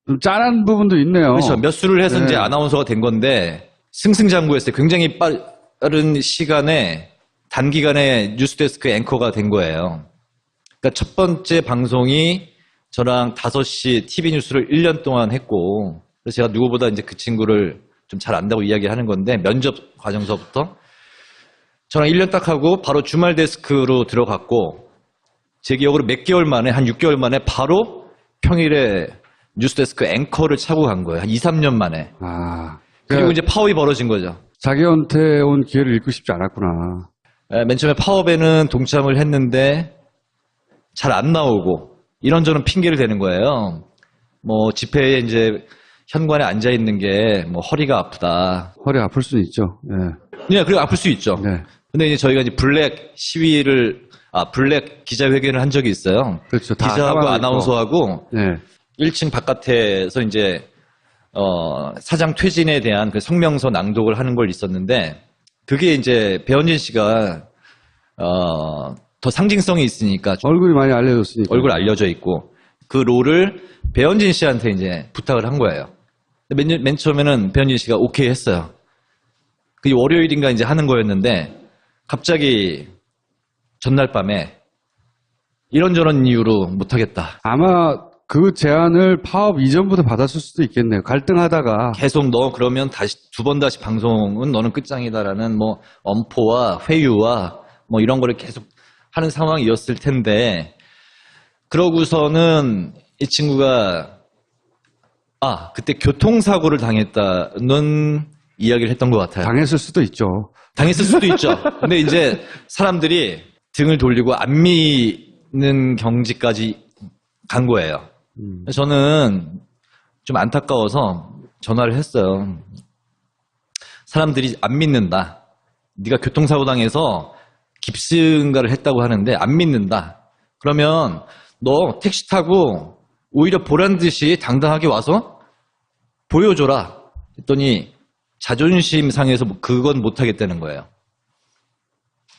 좀 짠한 부분도 있네요. 그렇죠. 몇 수를 해서 네. 이제 아나운서가 된 건데 승승장구했어요. 굉장히 빠른 시간에 단기간에 뉴스데스크 앵커가 된 거예요. 그러니까 첫 번째 방송이 저랑 5시 TV 뉴스를 1년 동안 했고, 그래서 제가 누구보다 이제 그 친구를 좀 잘 안다고 이야기하는 건데, 면접 과정서부터 저랑 1년 딱 하고 바로 주말 데스크로 들어갔고, 제 기억으로 몇 개월 만에, 한 6개월 만에 바로 평일에 뉴스데스크 앵커를 차고 간 거예요. 한 2, 3년 만에. 아. 그리고 이제 파업이 벌어진 거죠. 자기한테 온 기회를 잃고 싶지 않았구나. 맨 처음에 파업에는 동참을 했는데 잘 안 나오고 이런저런 핑계를 대는 거예요. 뭐 집회에 이제 현관에 앉아 있는 게 뭐 허리가 아프다. 허리 아플 수는 있죠. 예. 네, 그리고 아플 수 있죠. 네. 근데 이제 저희가 이제 블랙 기자회견을 한 적이 있어요. 그렇죠. 다 기자하고 까마득 아나운서하고 네. 1층 바깥에서 이제 사장 퇴진에 대한 그 성명서 낭독을 하는 걸 있었는데, 그게 이제 배현진 씨가 더 상징성이 있으니까 얼굴이 많이 알려졌으니까. 얼굴 알려져 있고 그 롤을 배현진 씨한테 이제 부탁을 한 거예요. 맨 처음에는 배현진 씨가 오케이 했어요. 그 월요일인가 이제 하는 거였는데 갑자기 전날 밤에 이런저런 이유로 못하겠다. 아마 그 제안을 파업 이전부터 받았을 수도 있겠네요. 갈등하다가. 계속 너 그러면 다시 두 번 다시 방송은 너는 끝장이다라는 뭐 엄포와 회유와 뭐 이런 거를 계속 하는 상황이었을 텐데, 그러고서는 이 친구가 그때 교통사고를 당했다는 이야기를 했던 것 같아요. 당했을 수도 있죠. 당했을 수도 있죠. 근데 이제 사람들이 등을 돌리고 안 믿는 경지까지 간 거예요. 저는 좀 안타까워서 전화를 했어요. 사람들이 안 믿는다. 네가 교통사고 당해서 깁스인가를 했다고 하는데 안 믿는다. 그러면 너 택시 타고 오히려 보란 듯이 당당하게 와서 보여줘라. 했더니 자존심 상해서 그건 못하겠다는 거예요.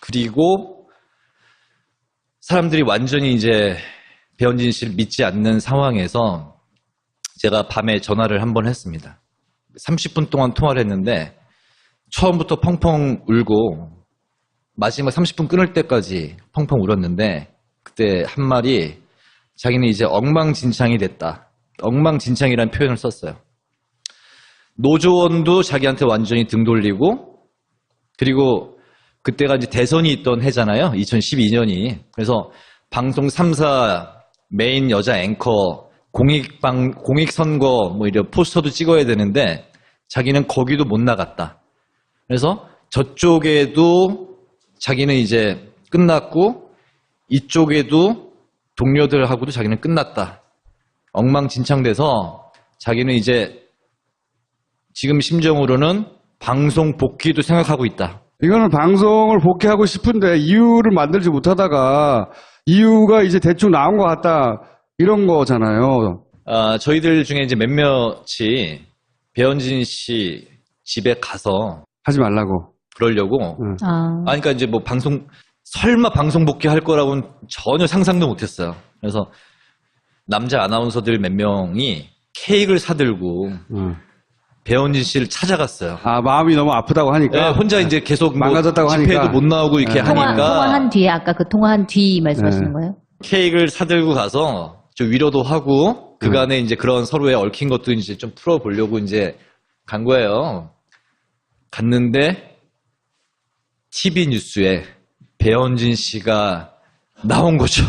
그리고 사람들이 완전히 이제 배현진 씨를 믿지 않는 상황에서 제가 밤에 전화를 한 번 했습니다. 30분 동안 통화를 했는데 처음부터 펑펑 울고 마지막 30분 끊을 때까지 펑펑 울었는데, 그때 한 말이 자기는 이제 엉망진창이 됐다. 엉망진창이라는 표현을 썼어요. 노조원도 자기한테 완전히 등 돌리고, 그리고 그때가 이제 대선이 있던 해잖아요. 2012년이. 그래서 방송 3사 메인 여자 앵커 공익선거 뭐 이런 포스터도 찍어야 되는데 자기는 거기도 못 나갔다. 그래서 저쪽에도 자기는 이제 끝났고 이쪽에도 동료들하고도 자기는 끝났다. 엉망진창돼서 자기는 이제 지금 심정으로는 방송 복귀도 생각하고 있다. 이거는 방송을 복귀하고 싶은데 이유를 만들지 못하다가 이유가 이제 대충 나온 것 같다. 이런 거잖아요. 저희들 중에 이제 몇몇이 배현진 씨 집에 가서 하지 말라고. 그러려고. 아, 그러니까 이제 뭐 설마 방송 복귀할 거라고는 전혀 상상도 못했어요. 그래서 남자 아나운서들 몇 명이 케이크를 사들고 배현진 씨를 찾아갔어요. 마음이 너무 아프다고 하니까. 네, 혼자 이제 계속 뭐 망가졌다고 집회도 하니까. 못 나오고 이렇게 하니까 통화한 뒤에 아까 그 통화한 뒤 말씀하시는 거예요? 케이크를 사들고 가서 좀 위로도 하고 그간에 이제 그런 서로의 얽힌 것도 이제 좀 풀어보려고 이제 간 거예요. 갔는데 TV 뉴스에 배현진 씨가 나온 거죠.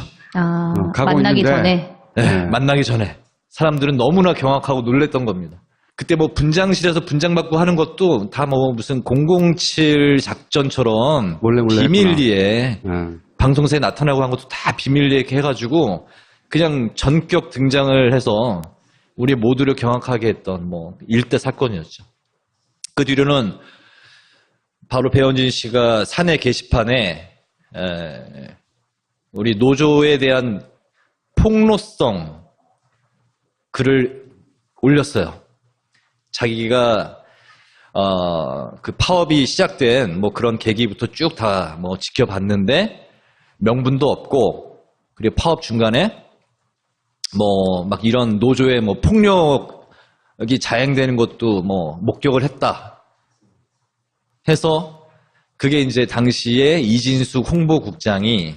가고 만나기 있는데. 전에. 네, 만나기 전에. 사람들은 너무나 경악하고 놀랬던 겁니다. 그때 뭐 분장실에서 분장받고 하는 것도 다 뭐 무슨 007 작전처럼 몰래 비밀리에 했구나. 방송사에 나타나고 한 것도 다 비밀리에 이렇게 해가지고 그냥 전격 등장을 해서 우리 모두를 경악하게 했던 뭐 일대 사건이었죠. 그 뒤로는 바로 배현진 씨가 사내 게시판에 우리 노조에 대한 폭로성 글을 올렸어요. 자기가 그 파업이 시작된 뭐 그런 계기부터 쭉 다 뭐 지켜봤는데 명분도 없고, 그리고 파업 중간에 뭐 막 이런 노조의 뭐 폭력이 자행되는 것도 뭐 목격을 했다 해서 그게 이제 당시에 이진숙 홍보국장이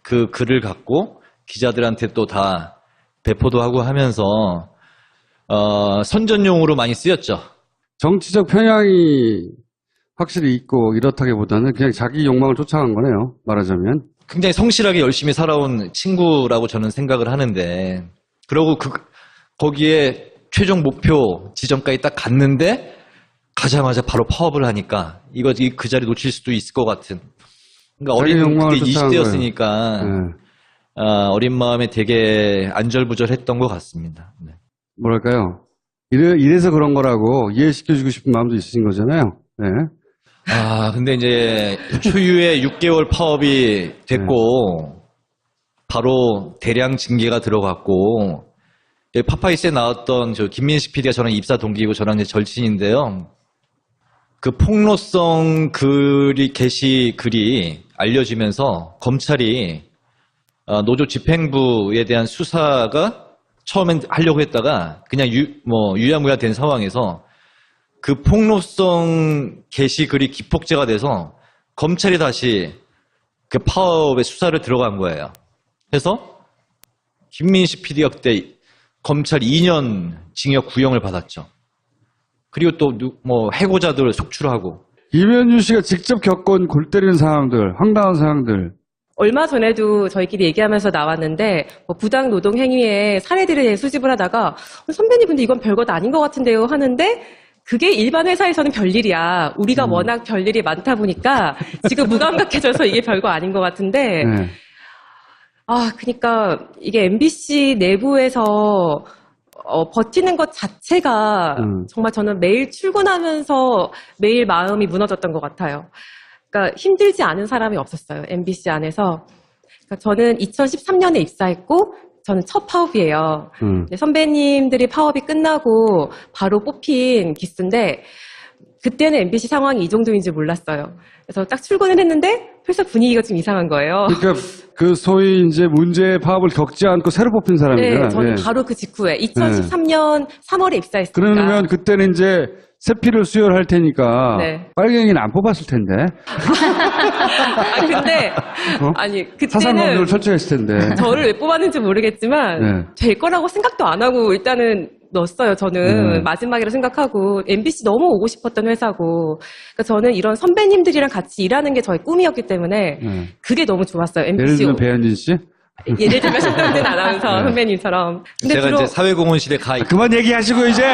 그 글을 갖고 기자들한테 또 다 배포도 하고 하면서 선전용으로 많이 쓰였죠. 정치적 편향이 확실히 있고 이렇다기보다는 그냥 자기 욕망을 쫓아간 거네요. 말하자면. 굉장히 성실하게 열심히 살아온 친구라고 저는 생각을 하는데, 그러고 거기에 최종 목표 지점까지 딱 갔는데, 가자마자 바로 파업을 하니까, 그 자리 놓칠 수도 있을 것 같은. 그러니까 자기 욕망을 그때 쫓아간 20대였으니까, 네. 어린 마음에 되게 안절부절했던 것 같습니다. 네. 뭐랄까요. 이래서 그런 거라고 이해시켜주고 싶은 마음도 있으신 거잖아요. 네. 근데 이제 초유의 6개월 파업이 됐고, 바로 대량 징계가 들어갔고, 파파이스에 나왔던 저 김민식 PD가 저랑 입사 동기이고 저랑 이제 절친인데요. 그 폭로성 게시글이 알려지면서 검찰이 노조 집행부에 대한 수사가 처음엔 하려고 했다가 그냥 유야무야 된 상황에서 그 폭로성 게시글이 기폭제가 돼서 검찰이 다시 그 파업의 수사를 들어간 거예요. 그래서 김민식 PD가 그때 검찰 2년 징역 구형을 받았죠. 그리고 또 해고자들 속출하고. 이면주 씨가 직접 겪은 골 때리는 상황들, 황당한 상황들. 얼마 전에도 저희끼리 얘기하면서 나왔는데 부당 노동 행위의 사례들을 수집을 하다가 선배님 근데 이건 별것 아닌 것 같은데요 하는데 그게 일반 회사에서는 별일이야. 우리가 워낙 별일이 많다 보니까 지금 무감각해져서 이게 별거 아닌 것 같은데 네. 그러니까 이게 MBC 내부에서 버티는 것 자체가 정말 저는 매일 출근하면서 매일 마음이 무너졌던 것 같아요. 그러니까 힘들지 않은 사람이 없었어요. MBC 안에서. 그러니까 저는 2013년에 입사했고 저는 첫 파업이에요. 근데 선배님들이 파업이 끝나고 바로 뽑힌 기수인데 그때는 MBC 상황이 이 정도인지 몰랐어요. 그래서 딱 출근을 했는데 회사 분위기가 좀 이상한 거예요. 그러니까 그 소위 이제 문제 파업을 겪지 않고 새로 뽑힌 사람이잖아요. 네, 저는 바로 그 직후에 2013년 3월에 입사했으니까. 그러면 그때는 이제 새 피를 수혈할 테니까 네. 빨갱이는 안 뽑았을 텐데. 근데 사상 검증을 그때는 철저히 했을 텐데. 저를 왜 뽑았는지 모르겠지만 네. 될 거라고 생각도 안 하고 일단은 넣었어요. 저는 마지막이라 생각하고 MBC 너무 오고 싶었던 회사고 그러니까 저는 이런 선배님들이랑 같이 일하는 게 저의 꿈이었기 때문에 그게 너무 좋았어요. 예를 MBC 들면 배현진 씨? 예를 들면 신동진 아나운서 선배님처럼. 근데 제가 이제 사회공헌실에 그만 얘기하시고 이제.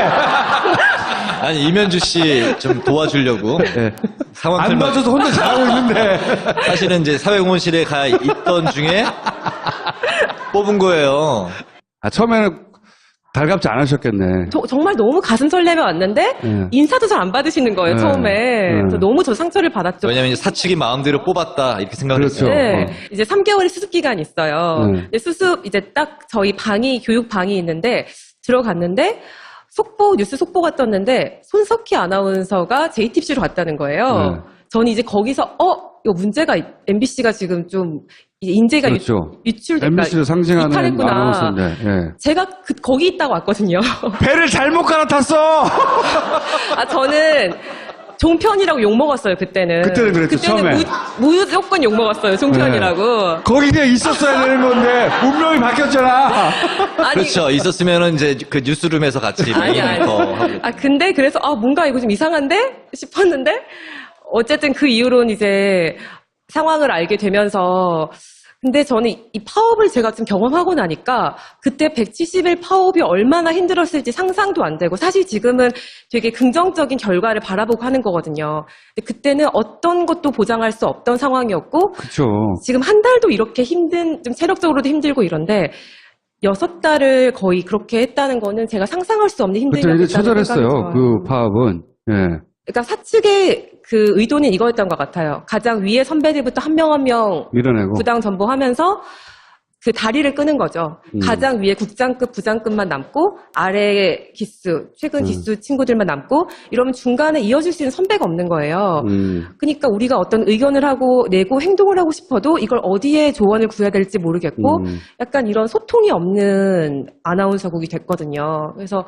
아니 이면주 씨 좀 도와주려고 상황 안 설명. 봐줘도 혼자 잘하고 있는데. 사실은 이제 사회공헌실에 가 있던 중에 뽑은 거예요. 처음에는 달갑지 않으셨겠네. 정말 너무 가슴 설레며 왔는데 인사도 잘 안 받으시는 거예요. 처음에. 그래서 너무 저 상처를 받았죠. 왜냐면 이제 사측이 마음대로 뽑았다 이렇게 생각을 그렇죠. 했어요. 네, 이제 3개월의 수습 기간이 있어요. 이제 이제 딱 저희 교육 방이 있는데 들어갔는데 뉴스 속보가 떴는데 손석희 아나운서가 JTBC로 갔다는 거예요. 저는 이제 거기서 이거 문제가 MBC가 지금 좀 이제 인재가 그렇죠. 유출됐다. MBC를 상징하는 이탈했구나. 아나운서인데. 제가 거기 있다고 왔거든요. 배를 잘못 갈아탔어. 저는 종편이라고 욕먹었어요, 그때는. 그때는 그랬죠, 처음에. 무조건 욕먹었어요, 종편이라고. 거기 그냥 있었어야 되는 건데 운명이 바뀌었잖아. 그렇죠. 있었으면은 이제 그 뉴스룸에서 같이 메인 앵커 하고. 근데 그래서 뭔가 이거 좀 이상한데? 싶었는데 어쨌든 그 이후로는 이제 상황을 알게 되면서 근데 저는 이 파업을 제가 좀 경험하고 나니까 그때 170일 파업이 얼마나 힘들었을지 상상도 안 되고 사실 지금은 되게 긍정적인 결과를 바라보고 하는 거거든요. 근데 그때는 어떤 것도 보장할 수 없던 상황이었고 그렇죠. 지금 한 달도 이렇게 좀 체력적으로도 힘들고 이런데 6달을 거의 그렇게 했다는 거는 제가 상상할 수 없는 그때 이제 힘듦이었다는 생각이 처절했어요. 들어요. 그 파업은. 그러니까 사측의 그 의도는 이거였던 것 같아요. 가장 위에 선배들부터 한 명 한 명 밀어내고. 부당 전보하면서 그 다리를 끄는 거죠. 가장 위에 국장급, 부장급만 남고 아래 기수, 최근 기수 친구들만 남고 이러면 중간에 이어질 수 있는 선배가 없는 거예요. 그러니까 우리가 어떤 의견을 하고 내고 행동을 하고 싶어도 이걸 어디에 조언을 구해야 될지 모르겠고 약간 이런 소통이 없는 아나운서국이 됐거든요. 그래서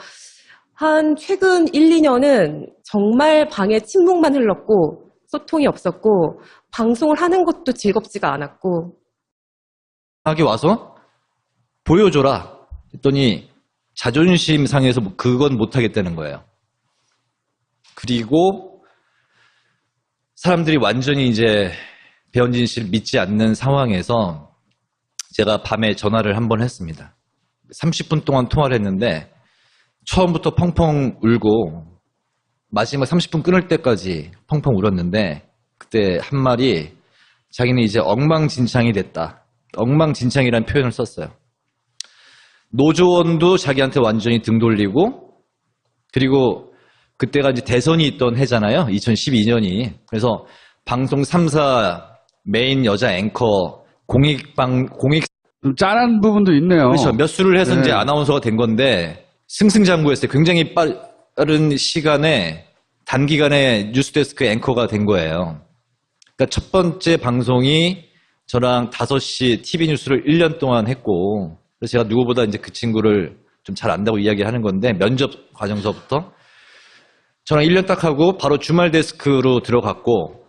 한 최근 1, 2년은 정말 방에 침묵만 흘렀고 소통이 없었고 방송을 하는 것도 즐겁지가 않았고 하게 와서 보여줘라 했더니 자존심 상해서 그건 못하겠다는 거예요. 그리고 사람들이 완전히 이제 배현진 씨를 믿지 않는 상황에서 제가 밤에 전화를 한 번 했습니다. 30분 동안 통화를 했는데 처음부터 펑펑 울고 마지막 30분 끊을 때까지 펑펑 울었는데 그때 한 말이 자기는 이제 엉망진창이 됐다. 엉망진창이라는 표현을 썼어요. 노조원도 자기한테 완전히 등 돌리고 그리고 그때가 이제 대선이 있던 해잖아요. 2012년이. 그래서 방송 3사 메인 여자 앵커 좀 짠한 부분도 있네요. 그렇죠. 몇 수를 해서 네. 이제 아나운서가 된 건데 승승장구했어요. 굉장히 빠른 시간에 단기간에 뉴스데스크 앵커가 된 거예요. 그러니까 첫 번째 방송이 저랑 5시 TV 뉴스를 1년 동안 했고 그래서 제가 누구보다 이제 그 친구를 좀 잘 안다고 이야기하는 건데 면접 과정서부터 저랑 1년 딱 하고 바로 주말 데스크로 들어갔고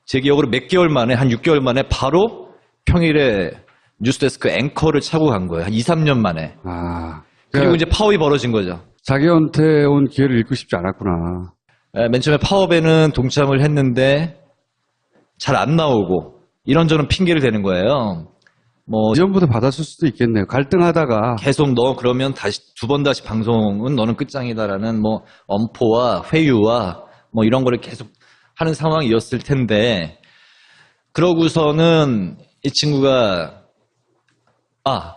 제 기억으로 몇 개월 만에 한 6개월 만에 바로 평일에 뉴스데스크 앵커를 차고 간 거예요. 한 2, 3년 만에. 아, 그리고 이제 파업이 벌어진 거죠. 자기한테 온 기회를 잃고 싶지 않았구나. 맨 처음에 파업에는 동참을 했는데 잘 안 나오고 이런저런 핑계를 대는 거예요. 뭐 이전부터 받았을 수도 있겠네요. 갈등하다가 계속 너 그러면 다시 두 번 다시 방송은 너는 끝장이다라는 뭐 엄포와 회유와 뭐 이런 거를 계속 하는 상황이었을 텐데 그러고서는 이 친구가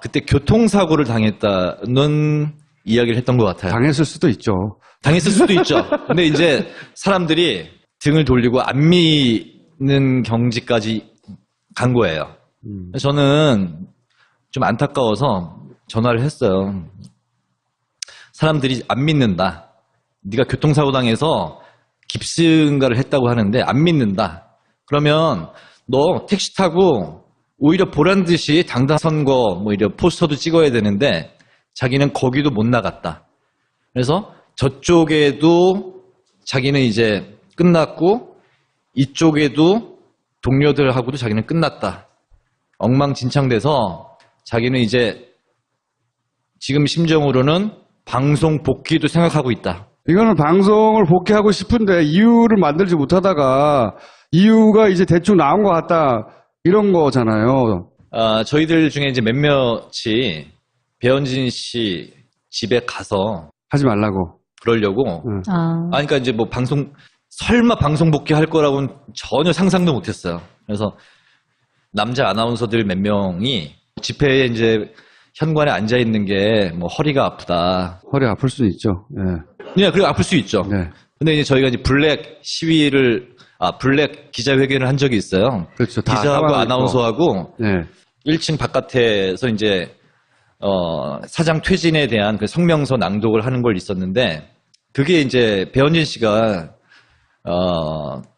그때 교통사고를 당했다는 이야기를 했던 것 같아요. 당했을 수도 있죠. 당했을 수도 있죠. 근데 이제 사람들이 등을 돌리고 안 믿는 경지까지 간 거예요. 저는 좀 안타까워서 전화를 했어요. 사람들이 안 믿는다. 네가 교통사고 당해서 깁스인가를 했다고 하는데 안 믿는다. 그러면 너 택시 타고 오히려 보란 듯이 당당 선거 뭐 이런 포스터도 찍어야 되는데 자기는 거기도 못 나갔다. 그래서 저쪽에도 자기는 이제 끝났고 이쪽에도 동료들하고도 자기는 끝났다. 엉망진창돼서 자기는 이제 지금 심정으로는 방송 복귀도 생각하고 있다. 이거는 방송을 복귀하고 싶은데 이유를 만들지 못하다가 이유가 이제 대충 나온 것 같다. 이런 거잖아요. 저희들 중에 이제 몇몇이 배현진 씨 집에 가서 하지 말라고. 그러려고. 아, 그러니까 이제 뭐 설마 방송 복귀할 거라고는 전혀 상상도 못했어요. 그래서 남자 아나운서들 몇 명이 집회에 이제 현관에 앉아 있는 게 뭐 허리가 아프다. 허리 아플 수는 있죠. 예. 그리고 아플 수 있죠. 네. 근데 이제 저희가 이제 블랙 기자회견을 한 적이 있어요. 그렇죠. 다 기자하고 상황이 아나운서하고 네. 1층 바깥에서 이제 사장 퇴진에 대한 그 성명서 낭독을 하는 걸 있었는데 그게 이제 배현진 씨가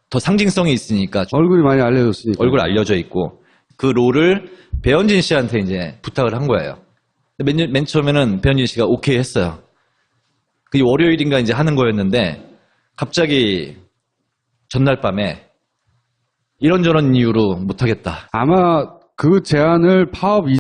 더 상징성이 있으니까 얼굴이 많이 알려졌으니까. 얼굴 알려져 있고 그 롤을 배현진 씨한테 이제 부탁을 한 거예요. 맨 처음에는 배현진 씨가 오케이 했어요. 그게 월요일인가 이제 하는 거였는데 갑자기 전날 밤에 이런저런 이유로 못하겠다. 아마 그 제안을 파업